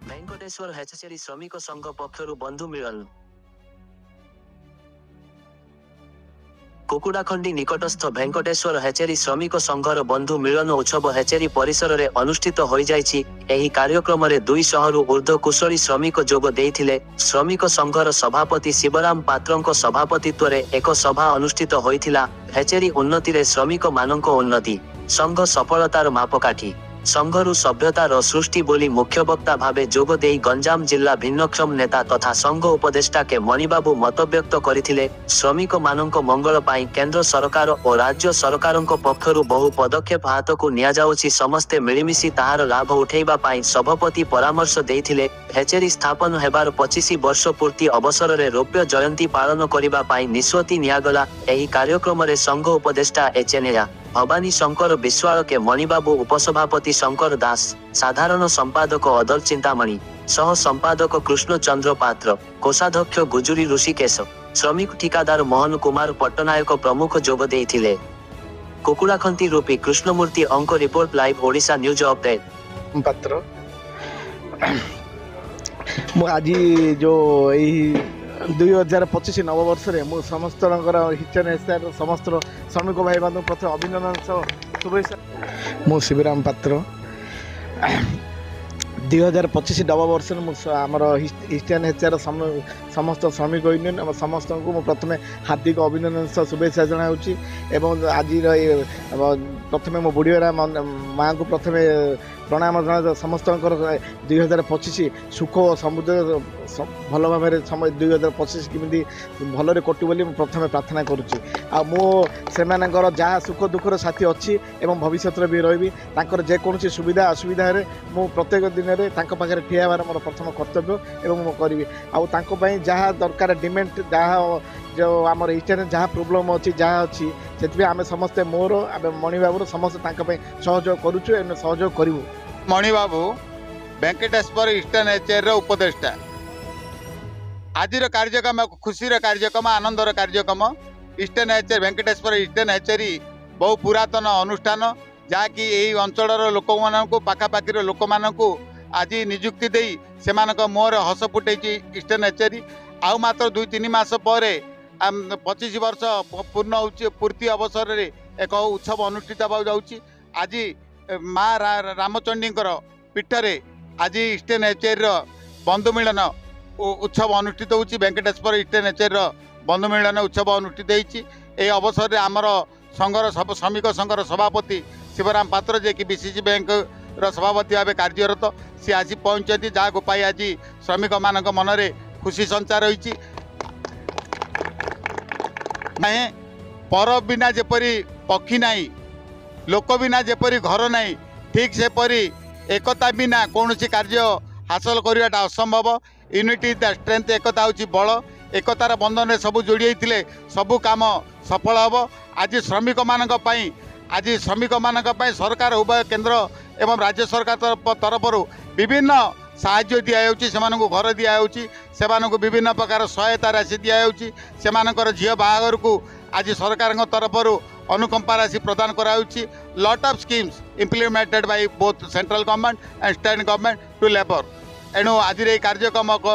ଭେଙ୍କଟେଶ୍ୱର ହେଚେରୀ ଶ୍ରମିକ ସଂଘ ପକ୍ଷରୁ ବନ୍ଧୁ ମିଳନ। କୁକୁଡ଼ାଖଣ୍ଡି ନିକଟସ୍ଥ ଭେଙ୍କଟେଶ୍ୱର ହେଚେରୀ ଶ୍ରମିକ ସଂଘର ବନ୍ଧୁ ମିଳନ ଉତ୍ସବ ହେଚେରୀ ପରିସରରେ ଅନୁଷ୍ଠିତ ହୋଇଯାଇଛି। ଏହି କାର୍ଯ୍ୟକ୍ରମରେ 200ରୁ ଊର୍ଦ୍ଧ୍ୱ କୁଶଳୀ ଶ୍ରମିକ ଯୋଗ ଦେଇଥିଲେ। ଶ୍ରମିକ ସଂଘର ସଭାପତି ଶିବରାମ ପାତ୍ରଙ୍କ ସଭାପତିତ୍ୱରେ ଏକ ସଭା ଅନୁଷ୍ଠିତ ହୋଇଥିଲା। ହେଚେରୀ ଉନ୍ନତିରେ ଶ୍ରମିକ ମାନଙ୍କ ଉନ୍ନତି, ସଂଘ ସଫଳତାର ମାପକାଠି, ସଂଘରୁ ସଭ୍ୟତାର ସୃଷ୍ଟି ବୋଲି ମୁଖ୍ୟ ବକ୍ତା ଭାବେ ଯୋଗ ଦେଇ ଗଞ୍ଜାମ ଜିଲ୍ଲା ଭିନ୍ନକ୍ଷମ ନେତା ତଥା ସଂଘ ଉପଦେଷ୍ଟା କେ ମଣିବାବୁ ମତବ୍ୟକ୍ତ କରିଥିଲେ। ଶ୍ରମିକ ମାନଙ୍କ ମଙ୍ଗଳ ପାଇଁ କେନ୍ଦ୍ର ସରକାର ଓ ରାଜ୍ୟ ସରକାରଙ୍କ ପକ୍ଷରୁ ବହୁ ପଦକ୍ଷେପ ହାତକୁ ନିଆଯାଉଛି। ସମସ୍ତେ ମିଳିମିଶି ତାହାର ଲାଭ ଉଠେଇବା ପାଇଁ ସଭାପତି ପରାମର୍ଶ ଦେଇଥିଲେ। ହେଚେରୀ ସ୍ଥାପନ ହେବାର 25 ବର୍ଷ ପୂର୍ତ୍ତି ଅବସରରେ ରୌପ୍ୟ ଜୟନ୍ତୀ ପାଳନ କରିବା ପାଇଁ ନିଷ୍ପତ୍ତି ନିଆଗଲା। ଏହି କାର୍ଯ୍ୟକ୍ରମରେ ସଂଘ ଉପଦେଷ୍ଟା ଏଚେନେୟା ଭବାନୀ ଶଙ୍କର ବିଶ୍ୱାଳ କେ ମଣିବାବୁ, ଉପସଭାପତି ଶଙ୍କର ଦାସ, ସାଧାରଣ ସମ୍ପାଦକ ଅଦର ଚିନ୍ତାମଣି, ସହ ସମ୍ପାଦକ କୃଷ୍ଣଚନ୍ଦ୍ର ପାତ୍ର, କୋଷାଧ୍ୟକ୍ଷ ଗୁଜୁରୀ ଋଷିକେଶ, ଶ୍ରମିକ ଠିକାଦାର ମୋହନ କୁମାର ପଟ୍ଟନାୟକ ପ୍ରମୁଖ ଯୋଗ ଦେଇଥିଲେ। କୁକୁଡ଼ାଖନ୍ତି ରୂପୀ କୃଷ୍ଣମୂର୍ତ୍ତି ଅଙ୍କ report live Odisha news update. Patra ମୁଁ ଆଜି ଯେଉଁ ଏଇ 2025 ନବବର୍ଷରେ ମୁଁ ସମସ୍ତଙ୍କର ହିଚେନ ଏସ୍ଆର ସମସ୍ତ ଶ୍ରମିକ ଭାଇ ମାନଙ୍କୁ ପ୍ରଥମେ ଅଭିନନ୍ଦନ ସହ ଶୁଭେଚ୍ଛା। ମୁଁ ଶିବରାମ ପାତ୍ର 2025 ନବବର୍ଷରେ ମୁଁ ଆମର ଇଷ୍ଟର୍ନ ଏଚ୍ଆର ସମସ୍ତ ଶ୍ରମିକ ୟୁନିୟନ ସମସ୍ତଙ୍କୁ ମୁଁ ପ୍ରଥମେ ହାର୍ଦ୍ଦିକ ଅଭିନନ୍ଦନ ସହ ଶୁଭେଚ୍ଛା ଜଣାଉଛି। ଏବଂ ଆଜିର ପ୍ରଥମେ ମୋ ବୁଢ଼ୀରା ମାଆଙ୍କୁ ପ୍ରଥମେ ପ୍ରଣାମ ଜଣାଉ। ସମସ୍ତଙ୍କର 2025 ସୁଖ ଓ ସମୃଦ୍ଧ ଭଲ ଭାବରେ 2025 କେମିତି ଭଲରେ କଟୁ ବୋଲି ମୁଁ ପ୍ରଥମେ ପ୍ରାର୍ଥନା କରୁଛି। ଆଉ ମୁଁ ସେମାନଙ୍କର ଯାହା ସୁଖ ଦୁଃଖର ସାଥୀ ଅଛି ଏବଂ ଭବିଷ୍ୟତରେ ବି ରହିବି। ତାଙ୍କର ଯେକୌଣସି ସୁବିଧା ଅସୁବିଧାରେ ମୁଁ ପ୍ରତ୍ୟେକ ଦିନରେ ତାଙ୍କ ପାଖରେ ଠିଆ ହେବାର ମୋର ପ୍ରଥମ କର୍ତ୍ତବ୍ୟ ଏବଂ ମୁଁ କରିବି। ଆଉ ତାଙ୍କ ପାଇଁ ଯାହା ଦରକାର ଡିମାଣ୍ଡ ଯାହା ଯେଉଁ ଆମର ଇଷ୍ଟର୍ଣ୍ଣରେ ଯାହା ପ୍ରୋବ୍ଲେମ୍ ଅଛି ଯାହା ଅଛି ସେଥିପାଇଁ ଆମେ ସମସ୍ତେ ମୋର ମଣିବାବୁର ସମସ୍ତେ ତାଙ୍କ ପାଇଁ ସହଯୋଗ କରୁଛୁ ଏବଂ ସହଯୋଗ କରିବୁ। ମଣିବାବୁ ଭେଙ୍କଟେଶ୍ୱର ଇଷ୍ଟର୍ଣ୍ଣ ଏଚ୍ଆର ଉପଦେଷ୍ଟା। ଆଜିର କାର୍ଯ୍ୟକ୍ରମ ଖୁସିର କାର୍ଯ୍ୟକ୍ରମ, ଆନନ୍ଦର କାର୍ଯ୍ୟକ୍ରମ। Eastern HR Venkateswara eastern HR ବହୁ ପୁରାତନ ଅନୁଷ୍ଠାନ, ଯାହାକି ଏହି ଅଞ୍ଚଳର ଲୋକମାନଙ୍କୁ ପାଖାପାଖିର ଲୋକମାନଙ୍କୁ ଆଜି ନିଯୁକ୍ତି ଦେଇ ସେମାନଙ୍କ ମୁହଁରେ ହସ ଫୁଟେଇଛି ଇଷ୍ଟର୍ଣ୍ଣ ଏଚ୍ଆର। ଆଉ ମାତ୍ର 2-3 ମାସ ପରେ 25 ବର୍ଷ ପୂର୍ତ୍ତି ଅବସରରେ ଏକ ଉତ୍ସବ ଅନୁଷ୍ଠିତ ହେବାକୁ ଯାଉଛି। ଆଜି ମା ରାମଚଣ୍ଡୀଙ୍କର ପୀଠରେ ଆଜି ଇଷ୍ଟର୍ଣ୍ଣ ଏଚ୍ଆରର ବନ୍ଧୁ ମିଳନ ଉତ୍ସବ ଅନୁଷ୍ଠିତ ହେଉଛି। ଭେଙ୍କଟେଶ୍ୱର ଇଷ୍ଟର୍ଣ୍ଣ ଏଚ୍ଆରର ବନ୍ଧୁ ମିଳନ ଉତ୍ସବ ଅନୁଷ୍ଠିତ ହୋଇଛି। ଏହି ଅବସରରେ ଆମର ସଂଘର ଶ୍ରମିକ ସଂଘର ସଭାପତି ଶିବରାମ ପାତ୍ର, ଯିଏକି BCC ବ୍ୟାଙ୍କର ସଭାପତି ଭାବେ କାର୍ଯ୍ୟରତ, ସେ ଆସି ପହଞ୍ଚିଛନ୍ତି, ଯାହାକୁ ପାଇ ଆଜି ଶ୍ରମିକମାନଙ୍କ ମନରେ ଖୁସି ସଞ୍ଚାର ହୋଇଛି। ପର ବିନା ଯେପରି ପକ୍ଷୀ ନାହିଁ, ଲୋକ ବିନା ଯେପରି ଘର ନାହିଁ, ଠିକ୍ ସେପରି ଏକତା ବିନା କୌଣସି କାର୍ଯ୍ୟ ହାସଲ କରିବାଟା ଅସମ୍ଭବ। ୟୁନିଟି ଇଜ୍ ଦ ଷ୍ଟ୍ରେଂଥ, ଏକତା ହେଉଛି ବଳ। ଏକତାର ବନ୍ଧନରେ ସବୁ ଯୋଡ଼ି ହୋଇଥିଲେ ସବୁ କାମ ସଫଳ ହେବ। ଆଜି ଶ୍ରମିକମାନଙ୍କ ପାଇଁ ସରକାର ଉଭୟ କେନ୍ଦ୍ର ଏବଂ ରାଜ୍ୟ ସରକାର ତରଫରୁ ବିଭିନ୍ନ ସାହାଯ୍ୟ ଦିଆଯାଉଛି। ସେମାନଙ୍କୁ ଘର ଦିଆଯାଉଛି, ସେମାନଙ୍କୁ ବିଭିନ୍ନ ପ୍ରକାର ସହାୟତା ରାଶି ଦିଆଯାଉଛି। ସେମାନଙ୍କର ଝିଅ ବାହାଘରକୁ ଆଜି ସରକାରଙ୍କ ତରଫରୁ ଅନୁକମ୍ପା ରାଶି ପ୍ରଦାନ କରାଯାଉଛି। Lot of schemes implemented Bai both central government and state government two labour. ଏଣୁ ଆଜିର ଏହି କାର୍ଯ୍ୟକ୍ରମ ଏକ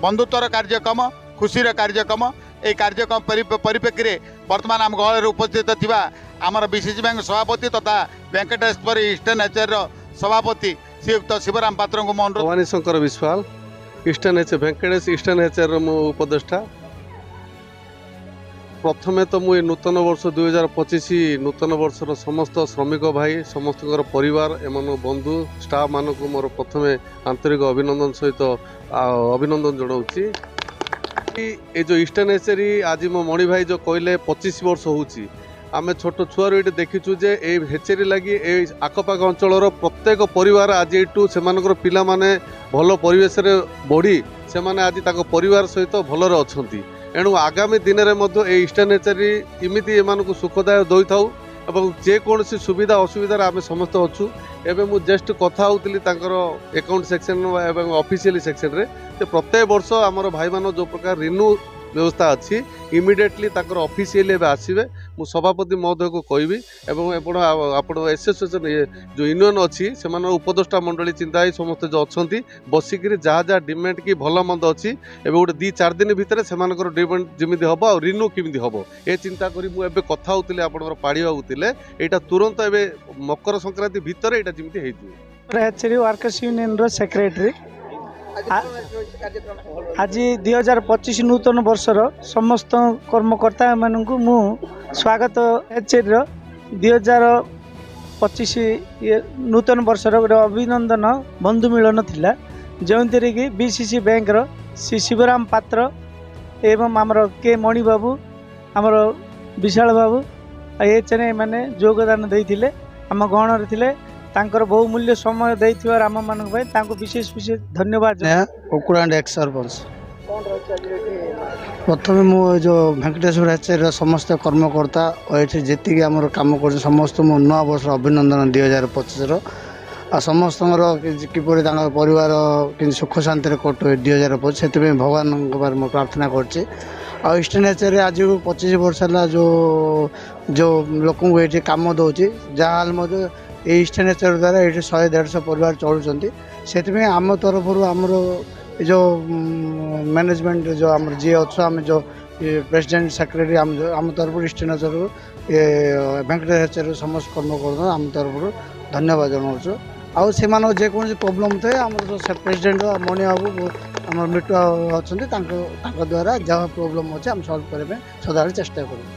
ବନ୍ଧୁତ୍ୱର କାର୍ଯ୍ୟକ୍ରମ, ଖୁସିର କାର୍ଯ୍ୟକ୍ରମ। ଏହି କାର୍ଯ୍ୟକ୍ରମ ପରିପ୍ରେକ୍ଷୀରେ ବର୍ତ୍ତମାନ ଆମ ଗହଳରେ ଉପସ୍ଥିତ ଥିବା ଆମର BCC ବ୍ୟାଙ୍କ ସଭାପତି ତଥା ଭେଙ୍କଟେଶ୍ୱର ଇଷ୍ଟର୍ଣ୍ଣ ଏଚ୍ଆରର ସଭାପତି ଶ୍ରୀଯୁକ୍ତ ଶିବରାମ ପାତ୍ରଙ୍କୁ ମୁଁ ଅନୁରୋଧ। ଭବାନୀ ଶଙ୍କର ବିଶ୍ୱାଳ ଭେଙ୍କଟେଶ୍ୱର ଇଷ୍ଟର୍ଣ୍ଣ ଏଚ୍ଆରର ମୁଁ ଉପଦେଷ୍ଟା। ପ୍ରଥମେ ତ ମୁଁ ଏ ନୂତନ ବର୍ଷ 2025 ନୂତନ ବର୍ଷର ସମସ୍ତ ଶ୍ରମିକ ଭାଇ ସମସ୍ତଙ୍କର ପରିବାର ଏମାନଙ୍କ ବନ୍ଧୁ ଷ୍ଟାଫ୍ ମାନଙ୍କୁ ମୋର ପ୍ରଥମେ ଆନ୍ତରିକ ଅଭିନନ୍ଦନ ସହିତ ଅଭିନନ୍ଦନ ଜଣାଉଛି। ଏ ଯେଉଁ ଇଷ୍ଟର୍ଣ୍ଣ ଏଚ୍ଆର ଆଜି ମୋ ମଣି ଭାଇ ଯେଉଁ କହିଲେ 25 ବର୍ଷ ହେଉଛି, ଆମେ ଛୋଟ ଛୁଆରୁ ଏଇଠି ଦେଖିଛୁ ଯେ ଏଇ ହେଚେରୀ ଲାଗି ଏଇ ଆଖପାଖ ଅଞ୍ଚଳର ପ୍ରତ୍ୟେକ ପରିବାର ଆଜି ଏଇଠୁ ସେମାନଙ୍କର ପିଲାମାନେ ଭଲ ପରିବେଶରେ ବଢ଼ି ସେମାନେ ଆଜି ତାଙ୍କ ପରିବାର ସହିତ ଭଲରେ ଅଛନ୍ତି। ଏଣୁ ଆଗାମୀ ଦିନରେ ମଧ୍ୟ ଏଇ ଇଷ୍ଟର୍ଣ୍ଣ ଏଚ୍ଆର ଏମିତି ଏମାନଙ୍କୁ ସୁଖଦାୟ ଦେଇଥାଉ ଏବଂ ଯେକୌଣସି ସୁବିଧା ଅସୁବିଧାରେ ଆମେ ସମସ୍ତେ ଅଛୁ। ଏବେ ମୁଁ ଜଷ୍ଟ କଥା ହେଉଥିଲି ତାଙ୍କର ଆକାଉଣ୍ଟ ସେକ୍ସନ ଏବଂ ଅଫିସିଆଲି ସେକ୍ସନରେ, ଯେ ପ୍ରତ୍ୟେକ ବର୍ଷ ଆମର ଭାଇମାନ ଯେଉଁ ପ୍ରକାର ରିନ୍ୟୁ ବ୍ୟବସ୍ଥା ଅଛି ଇମିଡ଼ିଏଟଲି ତାଙ୍କର ଅଫିସିଆଲି ଏବେ ଆସିବେ। ମୁଁ ସଭାପତି ମହୋଦୟକୁ କହିବି ଏବଂ ଆପଣ ଏସୋସିଏସନ୍ ଯେଉଁ ୟୁନିୟନ୍ ଅଛି ସେମାନଙ୍କ ଉପଦେଷ୍ଟା ମଣ୍ଡଳୀ ଚିନ୍ତା ହେଇ ସମସ୍ତେ ଯେଉଁ ଅଛନ୍ତି ବସିକିରି ଯାହା ଯାହା ଡିମାଣ୍ଡ କି ଭଲ ମନ୍ଦ ଅଛି ଏବେ ଗୋଟେ 2-4 ଦିନ ଭିତରେ ସେମାନଙ୍କର ଡିମାଣ୍ଡ ଯେମିତି ହେବ ଆଉ ରିନ୍ୟୁ କେମିତି ହେବ ଏ ଚିନ୍ତା କରି ମୁଁ ଏବେ କଥା ହେଉଥିଲି ଆପଣଙ୍କର ପାଳି ଭାବୁଥିଲେ ଏଇଟା ତୁରନ୍ତ ଏବେ ମକର ସଂକ୍ରାନ୍ତି ଭିତରେ ଏଇଟା ଯେମିତି ହେଇଯିବ। ହେଚେରୀ ୱାର୍କର୍ସ ୟୁନିୟନର ସେକ୍ରେଟାରୀ आज 2025 नूतन वर्षर समस्त कर्मकर्ता मानू मु स्वागत हेचेर 2025 नूतन वर्षर गोटे अभिनंदन बंधु मिलन थिला जो कि बीसीसी बैंक श्री शिवराम पात्र एवं आमर के मणि बाबू आमर विशाल बाबू एचएन मैंने योगदान देते आम गहन थे तांकर बहुमूल्य समय देथिबार आम मानक भाई तांको विशेष विशेष धन्यवाद। कुकुरांड एक्स सरपंच प्रथम मु जो वेंकटेश्वर हेचेर समस्त कर्मकर्ता और ये जी आम कम कर समस्त मु नुआ वर्ष अभिनंदन 2025 आ समस्त किपर परिवार कि सुख शांति कटु 2025 से भगवान मुझे प्रार्थना कर ईस्टर्न हेचेर आज 25 वर्ष है जो जो लोक ये कम दौर जहाँ ईस्टर्न हेचेर द्वारा ये 100-150 परिवार चलुँच से आम तरफ आमर जो मैनेजमेंट जो आम जी अच्छे आम जो प्रेसिडेंट सेक्रेटरी आम तरफ ईस्टर्न हेचेर ये वेंकटेश्वर हेचेर समस्त कर्मकर्ता आम तरफ धन्यवाद जनाऊँ आउ से जेकोसी प्रोब्लेम थे आम प्रेसिडेंट मणि बाबू आम मिटू अच्छा द्वारा जहाँ प्रोब्लेम अच्छे आम सल्व करने सदा चेष्टा करूँ।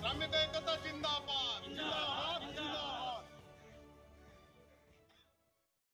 श्रमिक एकता जिंदाबाद।